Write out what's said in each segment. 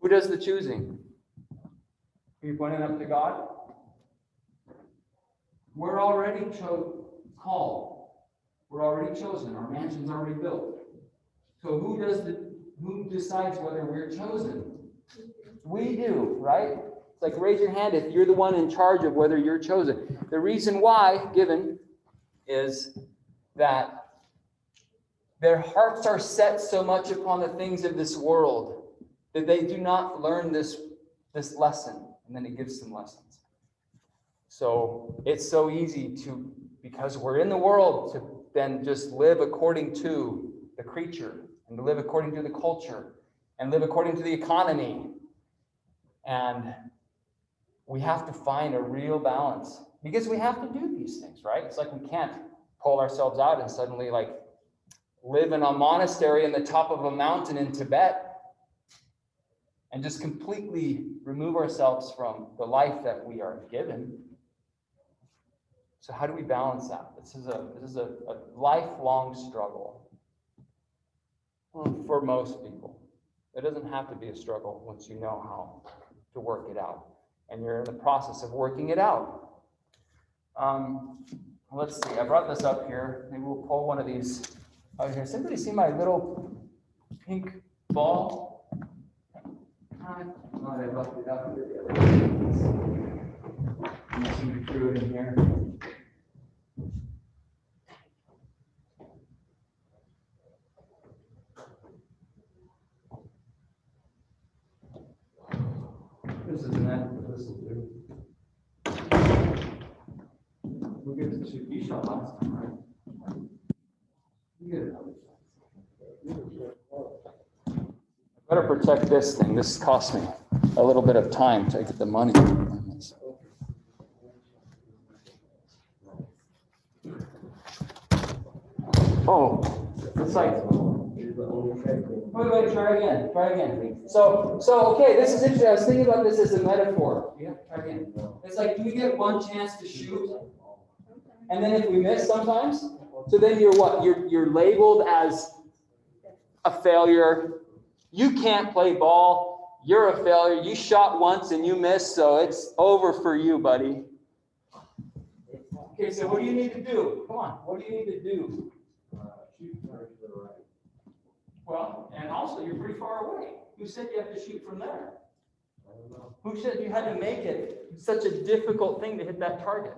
Who does the choosing? Are you pointing up to God? We're already called. We're already chosen. Our mansion's already built. So who decides whether we're chosen? We do, right? It's like raise your hand if you're the one in charge of whether you're chosen. The reason why, given, is that their hearts are set so much upon the things of this world that they do not learn this lesson. And then it gives some lessons. So it's so easy to, because we're in the world, to then just live according to the creature and to live according to the culture and live according to the economy. And we have to find a real balance because we have to do these things, right? It's like we can't pull ourselves out and suddenly like live in a monastery in the top of a mountain in Tibet and just completely remove ourselves from the life that we are given. So how do we balance that? This is a lifelong struggle for most people. It doesn't have to be a struggle once you know how to work it out. And you're in the process of working it out. Let's see, I brought this up here. Maybe we'll pull one of these out here. Has anybody seen my little pink ball? Oh, I left it up here the other day. I'm going to throw it in here. This isn't that, but this will do. We'll get to shoot. You shot last time, right? You get another shot. I better protect this thing. This cost me a little bit of time to get the money on this. Oh, it's like. Wait, try again. So, okay, this is interesting. I was thinking about this as a metaphor. Yeah, try again. It's like, do we get one chance to shoot? And then if we miss sometimes, so then you're what? You're labeled as a failure. You can't play ball. You're a failure. You shot once and you missed, so it's over for you, buddy. Okay, so what do you need to do? Come on, what do you need to do? Shoot to the right. Well, and also you're pretty far away. Who said you have to shoot from there? I don't know. Who said you had to make it such a difficult thing to hit that target?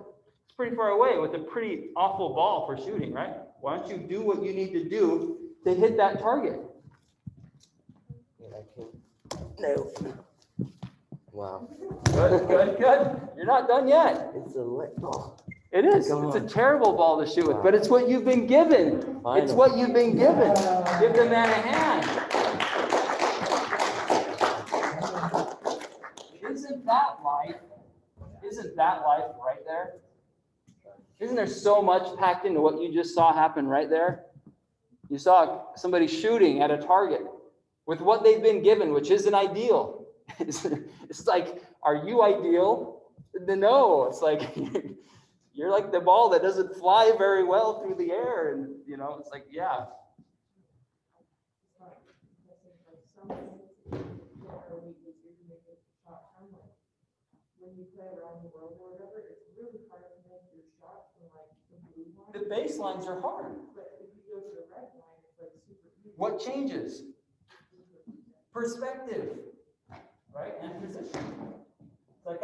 It's pretty far away with a pretty awful ball for shooting, right? Why don't you do what you need to do to hit that target? No. Wow. Good. You're not done yet. It's a oh. It is. It's a terrible ball to shoot with, but it's what you've been given. It's what you've been given. Give the man a hand. Isn't that life? Isn't that life right there? Isn't there so much packed into what you just saw happen right there? You saw somebody shooting at a target with what they've been given, which isn't ideal. It's like, are you ideal? No, it's like you're like the ball that doesn't fly very well through the air, and it's like, yeah. The baselines are hard. What changes? Perspective, right? And position. It's like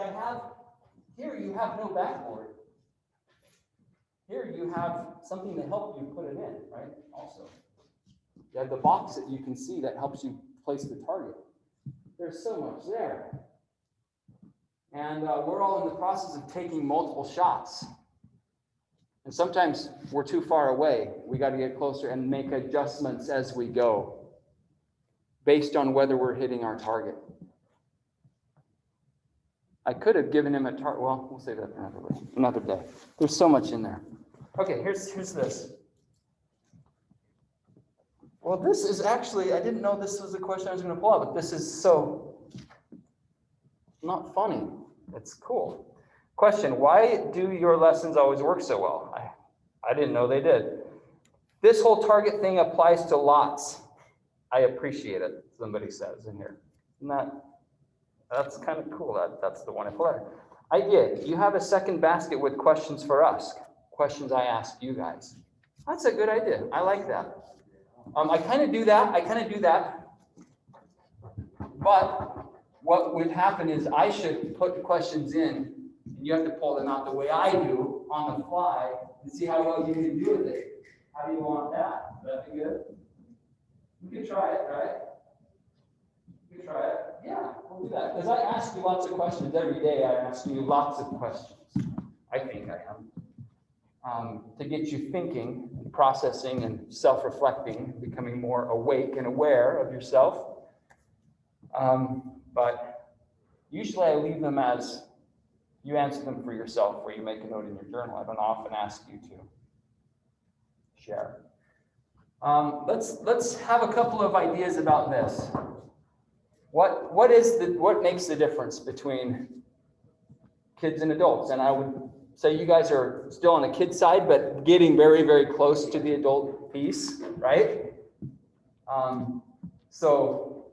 here you have no backboard. Here you have something to help you put it in, right? Also, you have the box that you can see that helps you place the target. There's so much there. And we're all in the process of taking multiple shots. And sometimes we're too far away. We got to get closer and make adjustments as we go, based on whether we're hitting our target. I could have given him a target. Well, we'll save that for another day. There's so much in there. Okay, here's this. Well, this is actually, I didn't know this was a question I was going to pull out, but this is so not funny. It's cool. Question, why do your lessons always work so well? I didn't know they did. This whole target thing applies to lots. I appreciate it, somebody says in here. Isn't that That's kind of cool. That's the wonderful letter. Idea. You have a second basket with questions for us. Questions I ask you guys. That's a good idea. I like that. I kind of do that. But what would happen is I should put questions in, and you have to pull them out the way I do on the fly and see how well you can do with it. How do you want that? Would that be good? You can try it, right? You can try it. Yeah, we'll do that. Because I ask you lots of questions every day. I ask you lots of questions. I think I am. To get you thinking, and processing, and self-reflecting, becoming more awake and aware of yourself. But usually I leave them as you answer them for yourself, where you make a note in your journal. I don't often ask you to share. Let's have a couple of ideas about this. What makes the difference between kids and adults? And I would say you guys are still on the kid side, but getting very, very close to the adult piece, right? So,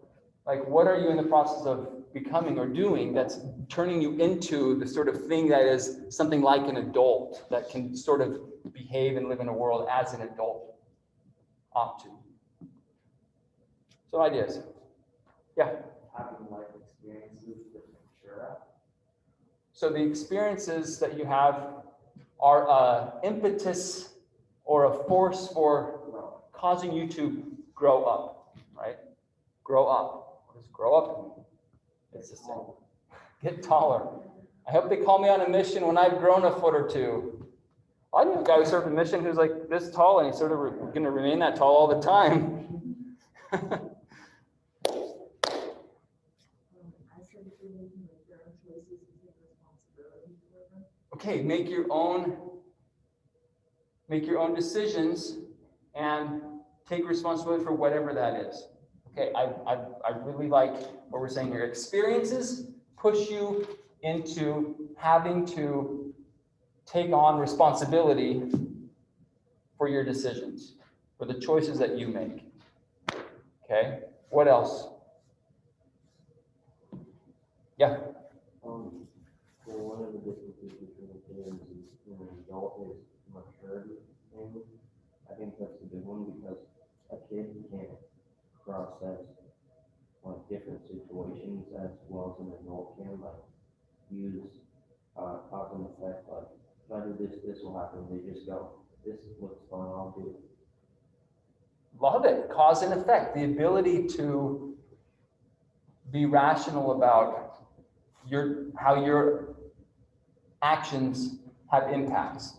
like, what are you in the process of becoming or doing that's turning you into the sort of thing that is something like an adult that can sort of behave and live in a world as an adult ought to? So ideas. Yeah. Having life experiences that mature up. So the experiences that you have are an impetus or a force for causing you to grow up, right? Grow up. What does grow up mean? It's the same. Get taller. I hope they call me on a mission when I've grown a foot or two. I knew a guy who served a mission who's like this tall, and he's sort of going to remain that tall all the time. Okay, make your own decisions and take responsibility for whatever that is. Okay, I really like what we're saying here. Experiences push you into having to take on responsibility for your decisions, for the choices that you make. Okay, what else? Yeah. Well, one of the differences between the kids and an adult is maturity. I think that's a good one because a kid can't process like different situations as well as an adult can, like use cause and effect. Like if I do this, this will happen. They just go, this is what's going on, I'll do it. Love it. Cause and effect. The ability to be rational about how your actions have impacts.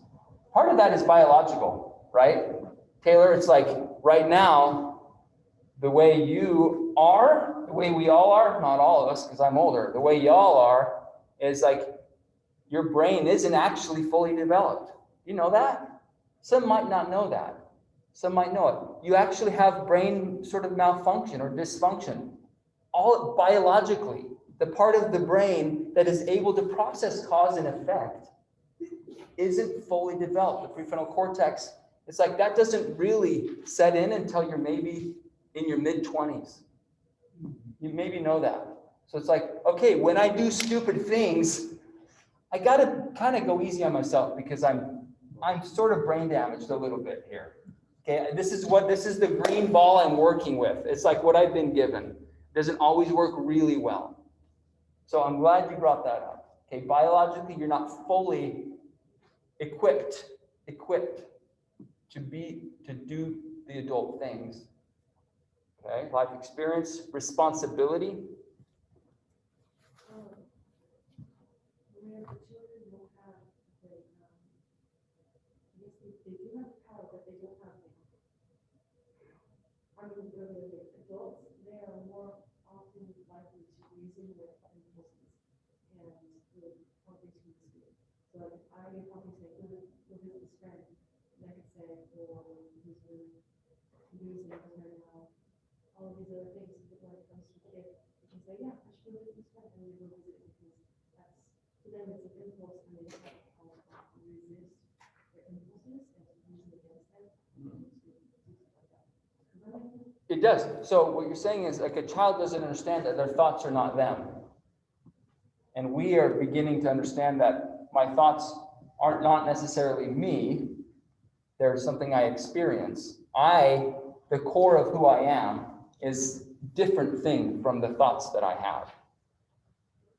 Part of that is biological, right? Taylor, it's like right now, the way you are, the way we all are, not all of us, because I'm older, the way y'all are is like your brain isn't actually fully developed. You know that? Some might not know that. Some might know it. You actually have brain sort of malfunction or dysfunction. All biologically, the part of the brain that is able to process cause and effect isn't fully developed. The prefrontal cortex, it's like that doesn't really set in until you're maybe in your mid-20s. You maybe know that. So it's like, okay, when I do stupid things, I gotta kind of go easy on myself because I'm sort of brain damaged a little bit here. Okay, this is the green ball I'm working with. It's like what I've been given. It doesn't always work really well. So I'm glad you brought that up. Okay, biologically, you're not fully equipped to do the adult things. Okay, life experience, responsibility. Adults, they are more often likely to reason with impulses and with helping to mislead. So if I get helping to say, look at this friend, and I could say, well, he's really losing right now, all of these other things, but when it comes to a kid, you can say, yeah, I should look at this friend, and we will visit it because that's, to them, it's an impulse, and they have to resist their impulses and to reason against them. It does. So what you're saying is like a child doesn't understand that their thoughts are not them. And we are beginning to understand that my thoughts are not necessarily me. They're something I experience. The core of who I am is different thing from the thoughts that I have.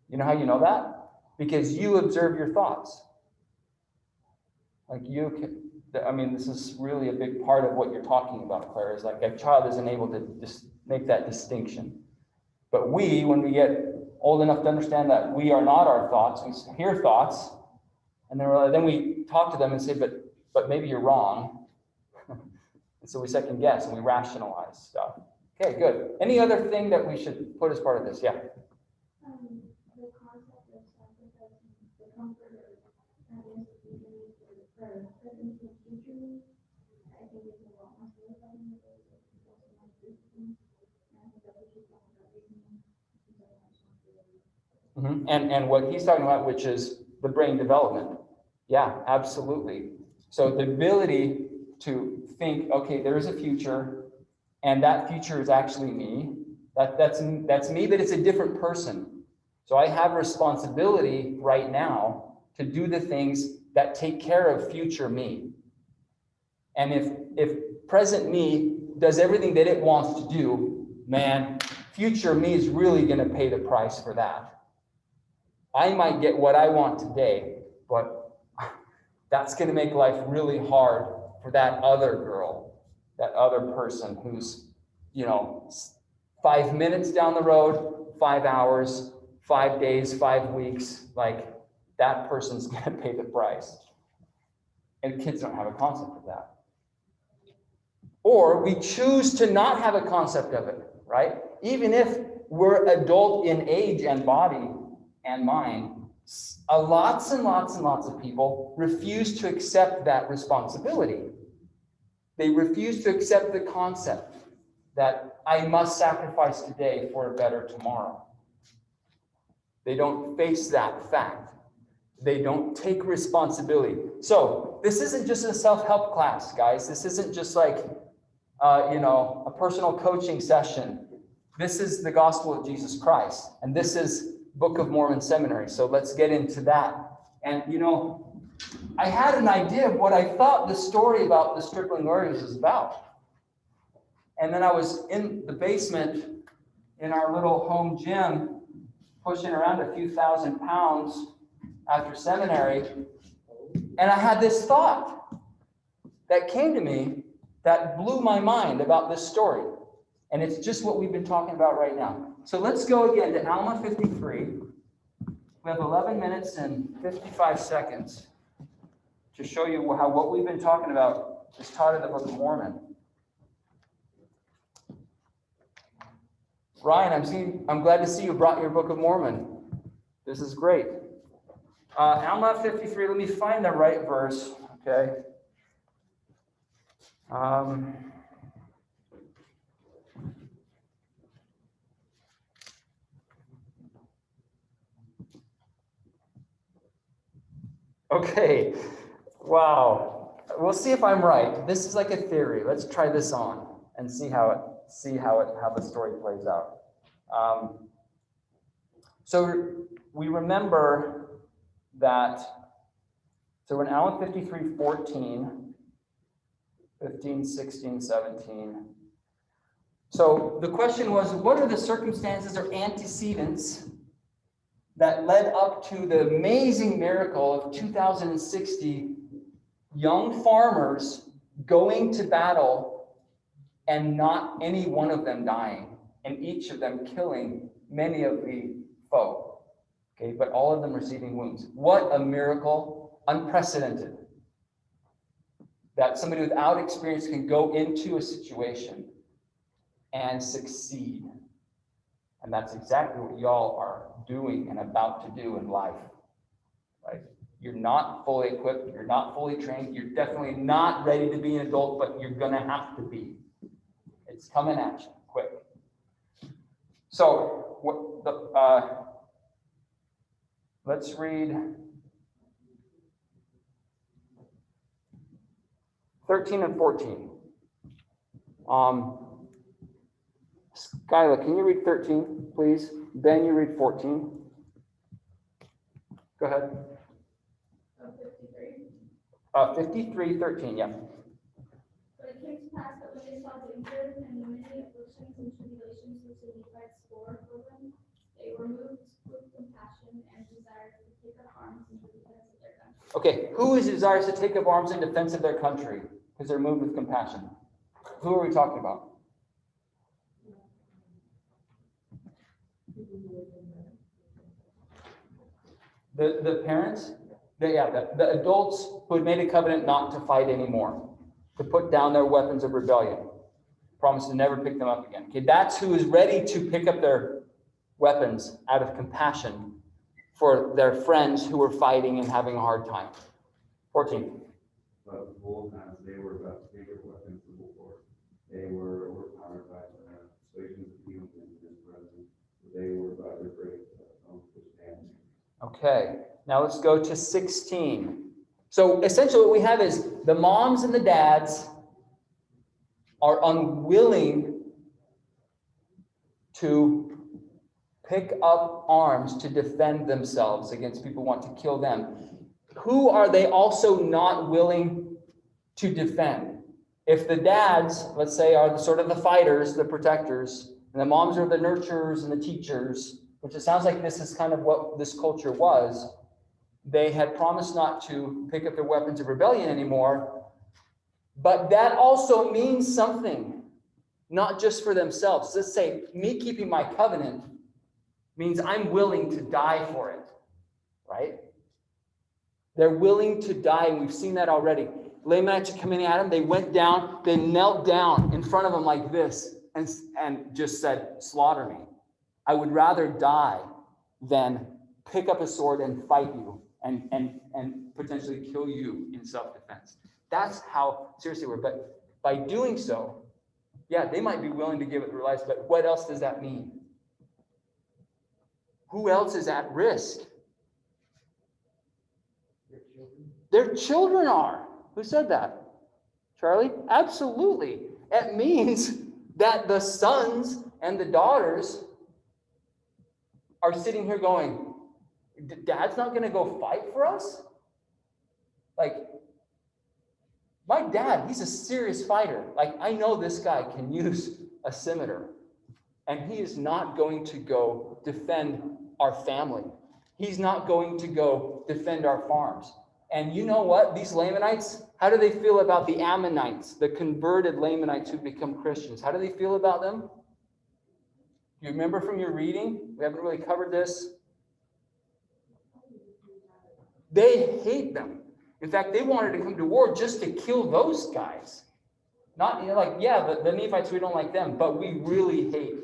You know how you know that? Because you observe your thoughts. Like this is really a big part of what you're talking about, Claire, is like a child isn't able to just make that distinction. But when we get old enough to understand that we are not our thoughts, we hear thoughts, and then we talk to them and say, but maybe you're wrong. And so we second guess and we rationalize stuff. Okay, good. Any other thing that we should put as part of this? Yeah. The concept of sacrifice, the comforter, that is the beginning for the prayer, but in the future, I think it's a lot more satisfying than those of my system. And I think that we should talk about reasoning. And what he's talking about, which is the brain development. Yeah, absolutely. So the ability to think, okay, there is a future, and that future is actually me. That's me, but it's a different person. So I have responsibility right now to do the things that take care of future me. And if present me does everything that it wants to do, man, future me is really going to pay the price for that. I might get what I want today, but that's going to make life really hard for that other girl, that other person who's, 5 minutes down the road, 5 hours, 5 days, 5 weeks, like that person's going to pay the price. And kids don't have a concept of that. Or we choose to not have a concept of it, right? Even if we're adult in age and body and mind, lots and lots and lots of people refuse to accept that responsibility. They refuse to accept the concept that I must sacrifice today for a better tomorrow. They don't face that fact. They don't take responsibility. So this isn't just a self-help class, guys. This isn't just like, a personal coaching session. This is the gospel of Jesus Christ. And this is Book of Mormon Seminary. So let's get into that. And, I had an idea of what I thought the story about the Stripling Warriors was about. And then I was in the basement in our little home gym, pushing around a few thousand pounds after seminary. And I had this thought that came to me that blew my mind about this story. And it's just what we've been talking about right now. So let's go again to Alma 53. We have 11 minutes and 55 seconds to show you how what we've been talking about is taught in the Book of Mormon. Ryan, I'm glad to see you brought your Book of Mormon. This is great. Alma 53, let me find the right verse, okay? Okay, wow. We'll see if I'm right. This is like a theory. Let's try this on and see how the story plays out. So we remember that, so in Alma 53, 14, 15, 16, 17. So the question was, what are the circumstances or antecedents that led up to the amazing miracle of 2,060 young farmers going to battle and not any one of them dying, and each of them killing many of the foe, okay, but all of them receiving wounds? What a miracle, unprecedented, that somebody without experience can go into a situation and succeed. And that's exactly what y'all are doing and about to do in life, right? You're not fully equipped. You're not fully trained. You're definitely not ready to be an adult, but you're going to have to be. It's coming at you quick. So let's read 13 and 14. Skyla, can you read 13, please? Ben, you read 14. Go ahead. 53. 53:13, yeah. But it came to pass that when they saw danger and the many afflictions and tribulations which the Levites bore for them, they were moved with compassion and desired to take up arms in defense of their country. Okay, who is desirous to take up arms in defense of their country? Because they're moved with compassion. Who are we talking about? The parents? The adults who had made a covenant not to fight anymore, to put down their weapons of rebellion, promised to never pick them up again. Okay, that's who is ready to pick up their weapons out of compassion for their friends who were fighting and having a hard time. 14. But both times they were about to take up weapons of war. They were overpowered by the persuasions of humans in his presence. They were about to break to stand. Okay, now let's go to 16. So essentially what we have is the moms and the dads are unwilling to pick up arms to defend themselves against people who want to kill them. Who are they also not willing to defend? If the dads, let's say, are the sort of the fighters, the protectors, and the moms are the nurturers and the teachers, which it sounds like this is kind of what this culture was, they had promised not to pick up their weapons of rebellion anymore. But that also means something, not just for themselves. Let's say me keeping my covenant means I'm willing to die for it, right? They're willing to die, and we've seen that already. Lamanites are coming at him. They went down, they knelt down in front of him like this and just said, slaughter me. I would rather die than pick up a sword and fight you and potentially kill you in self-defense. That's how serious they were. But by doing so, yeah, they might be willing to give it their lives, but what else does that mean? Who else is at risk? Their children are. Who said that? Charlie? Absolutely. It means that the sons and the daughters are sitting here going, Dad's not going to go fight for us? Like, my dad, he's a serious fighter. Like, I know this guy can use a scimitar, and he is not going to go defend our family. He's not going to go defend our farms. And you know what? These Lamanites, how do they feel about the Ammonites, the converted Lamanites who become Christians? How do they feel about them? Do you remember from your reading? We haven't really covered this. They hate them. In fact, they wanted to come to war just to kill those guys. Not, like, yeah, the Nephites, we don't like them, but we really hate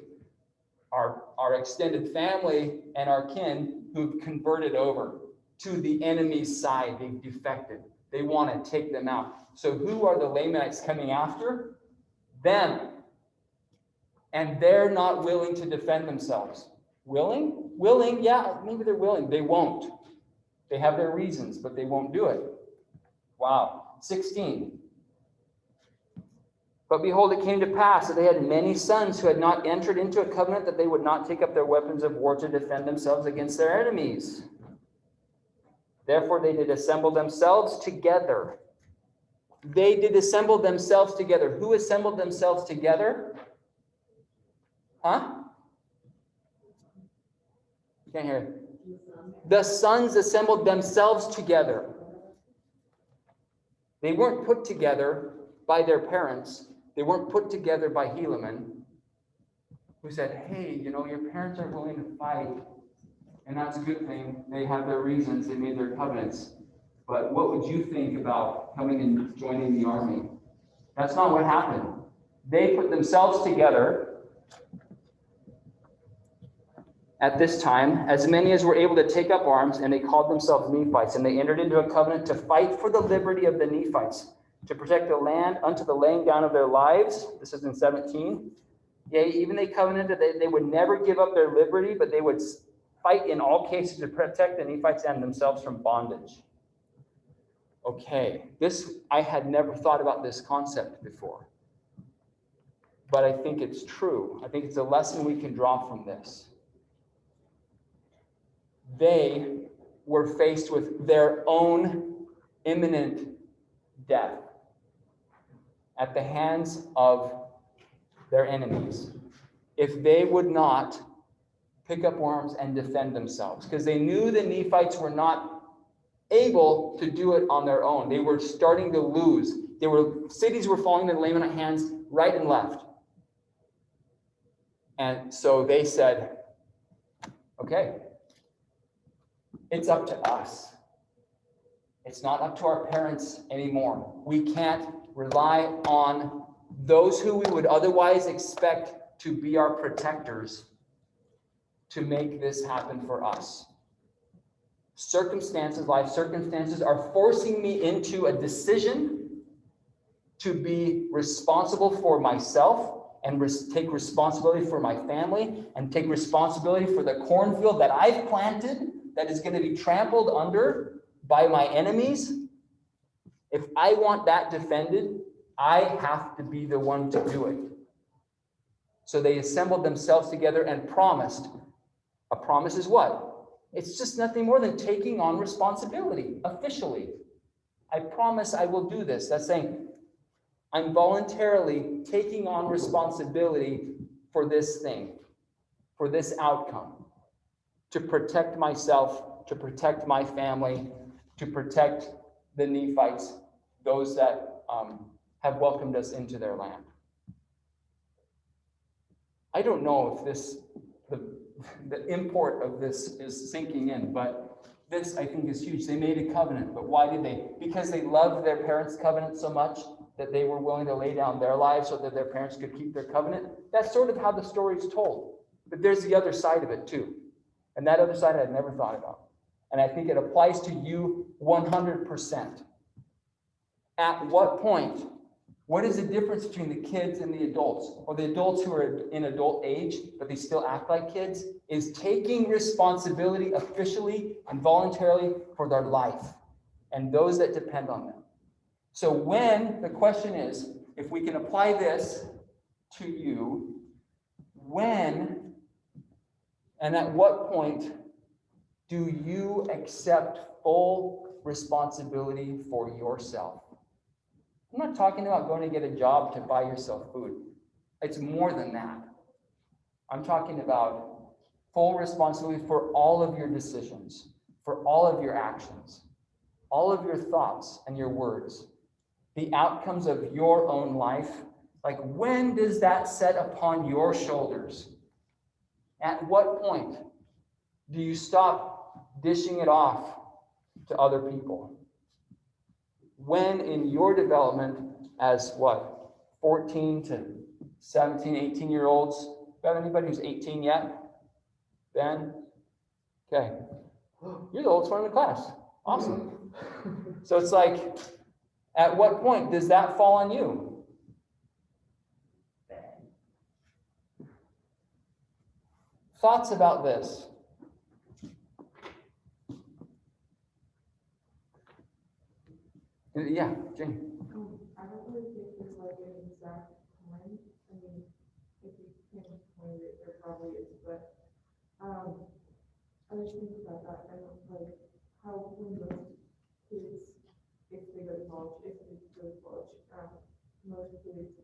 our extended family and our kin who've converted over to the enemy's side. They've defected. They want to take them out. So who are the Lamanites coming after? Them. And they're not willing to defend themselves. Willing? Willing, yeah, maybe they're willing. They won't. They have their reasons, but they won't do it. Wow. 16. But behold, it came to pass that they had many sons who had not entered into a covenant that they would not take up their weapons of war to defend themselves against their enemies. Therefore they did assemble themselves together. They did assemble themselves together. Who assembled themselves together? Huh? Can't hear it. The sons assembled themselves together. They weren't put together by their parents. They weren't put together by Helaman, who said, hey, you know, your parents are willing to fight, and that's a good thing. They have their reasons. They made their covenants. But what would you think about coming and joining the army? That's not what happened. They put themselves together at this time, as many as were able to take up arms, and they called themselves Nephites, and they entered into a covenant to fight for the liberty of the Nephites, to protect the land unto the laying down of their lives. This is in 17. Yea, even they covenanted that they would never give up their liberty, but they would fight in all cases to protect the Nephites and themselves from bondage. Okay, I had never thought about this concept before, but I think it's true. I think it's a lesson we can draw from this. They were faced with their own imminent death at the hands of their enemies if they would not pick up arms and defend themselves, because they knew the Nephites were not able to do it on their own. They were starting to lose. Cities were falling into the Lamanite hands right and left. And so they said, okay, it's up to us. It's not up to our parents anymore. We can't rely on those who we would otherwise expect to be our protectors to make this happen for us. Life circumstances are forcing me into a decision to be responsible for myself and take responsibility for my family and take responsibility for the cornfield that I've planted that is going to be trampled under by my enemies. If I want that defended, I have to be the one to do it. So they assembled themselves together and promised. A promise is what? It's just nothing more than taking on responsibility officially. I promise I will do this. That's saying I'm voluntarily taking on responsibility for this thing, for this outcome, to protect myself, to protect my family, to protect the Nephites, those that have welcomed us into their land. I don't know if the import of this is sinking in, but this I think is huge. They made a covenant, but why did they? Because they loved their parents' covenant so much that they were willing to lay down their lives so that their parents could keep their covenant. That's sort of how the story is told. But there's the other side of it too. And that other side I had never thought about. And I think it applies to you 100%. At what point? What is the difference between the kids and the adults, or the adults who are in adult age, but they still act like kids, is taking responsibility officially and voluntarily for their life and those that depend on them. So the question is, if we can apply this to you, when and at what point do you accept full responsibility for yourself? I'm not talking about going to get a job to buy yourself food. It's more than that. I'm talking about full responsibility for all of your decisions, for all of your actions, all of your thoughts and your words, the outcomes of your own life. Like, when does that set upon your shoulders? At what point do you stop dishing it off to other people? When in your development as 14 to 17, 18-year-olds? Got anybody who's 18 yet? Ben? Okay. You're the oldest one in the class. Awesome. So it's like, at what point does that fall on you? Thoughts about this? Yeah, Jane. I don't really think there's like an exact time. I mean, if you can explain it, there probably is, but I was thinking about that and like how when most kids, if they go to college, most kids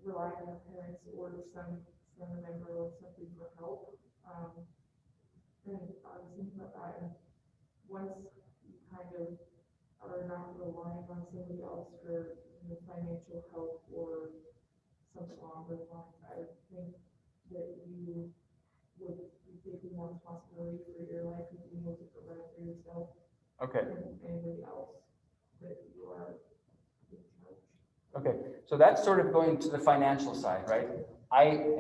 rely on their parents or some member or something for help. And I was thinking about that, and once you kind of are not relying on somebody else for financial help or something along those lines, I would think that you would be taking more responsibility for your life and being able to provide for yourself. Okay. And anybody else that you are in charge. Okay, so that's sort of going to the financial side, right?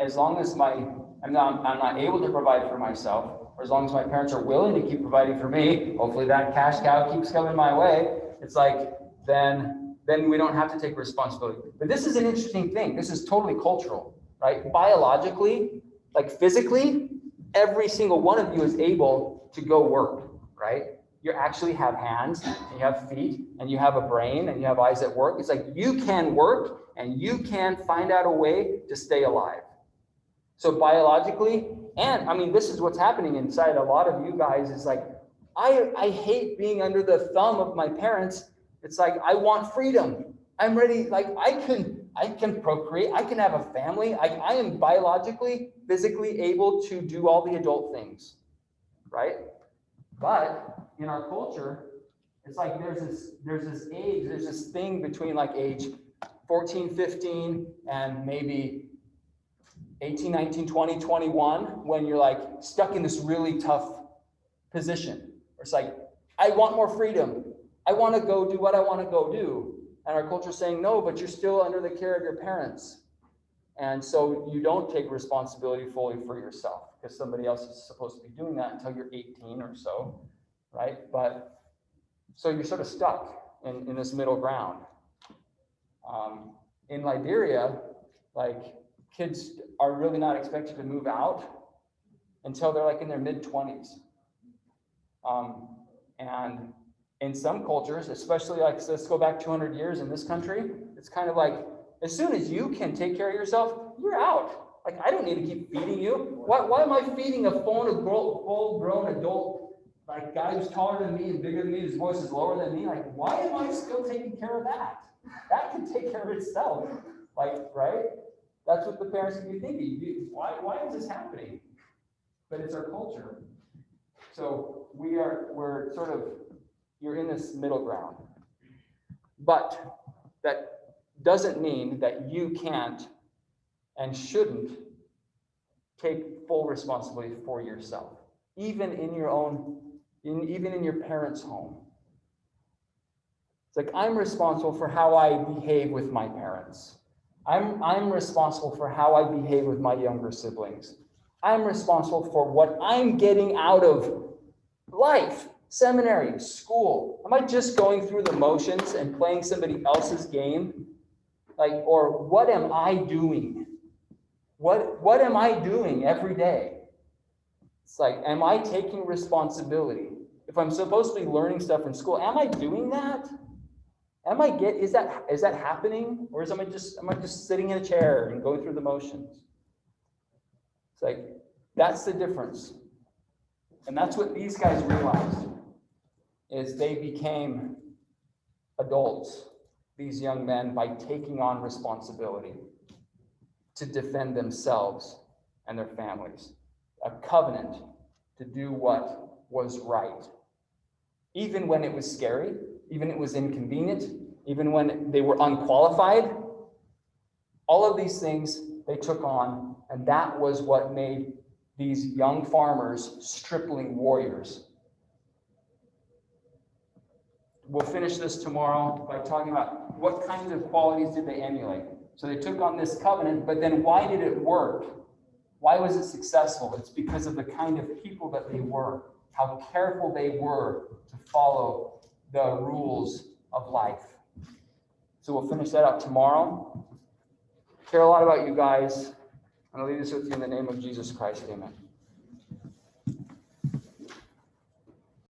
As long as I'm not able to provide for myself, or as long as my parents are willing to keep providing for me, hopefully that cash cow keeps coming my way. It's like, then we don't have to take responsibility. But this is an interesting thing. This is totally cultural, right? Biologically, like physically, every single one of you is able to go work, right? You actually have hands, and you have feet, and you have a brain, and you have eyes that work. It's like you can work, and you can find out a way to stay alive. So biologically, and I mean, this is what's happening inside a lot of you guys, is like I hate being under the thumb of my parents. It's like, I want freedom. I'm ready. Like, I can procreate. I can have a family. I am biologically, physically able to do all the adult things, right? But in our culture, it's like there's this thing between like age 14, 15, and maybe 18, 19, 20, 21, when you're like stuck in this really tough position. It's like, I want more freedom. I want to go do what I want to go do. And our culture is saying, no, but you're still under the care of your parents. And so you don't take responsibility fully for yourself because somebody else is supposed to be doing that until you're 18 or so, right? But so you're sort of stuck in this middle ground. In Liberia, like, kids are really not expected to move out until they're like in their mid-20s. And in some cultures, especially like, so let's go back 200 years in this country, it's kind of like, as soon as you can take care of yourself, you're out. Like, I don't need to keep feeding you. Why am I feeding a full-grown adult, like, guy who's taller than me and bigger than me, his voice is lower than me? Like, why am I still taking care of that? That can take care of itself. Like, right? That's what the parents can be thinking. Why is this happening? But it's our culture. So we're sort of, you're in this middle ground. But that doesn't mean that you can't and shouldn't take full responsibility for yourself, even in your own, even in your parents' home. It's like, I'm responsible for how I behave with my parents. I'm responsible for how I behave with my younger siblings. I'm responsible for what I'm getting out of life, seminary, school. Am I just going through the motions and playing somebody else's game? Like, or what am I doing? What am I doing every day? It's like, am I taking responsibility? If I'm supposed to be learning stuff in school, am I doing that? Is that happening? Or am I just sitting in a chair and going through the motions? It's like, that's the difference. And that's what these guys realized, is they became adults, these young men, by taking on responsibility to defend themselves and their families. A covenant to do what was right. Even when it was scary, even when it was inconvenient, even when they were unqualified, all of these things they took on, and that was what made these young farmers stripling warriors. We'll finish this tomorrow by talking about what kinds of qualities did they emulate. So they took on this covenant, but then why did it work? Why was it successful? It's because of the kind of people that they were, how careful they were to follow the rules of life. So we'll finish that up tomorrow. Care a lot about you guys. I'm going to leave this with you in the name of Jesus Christ. Amen.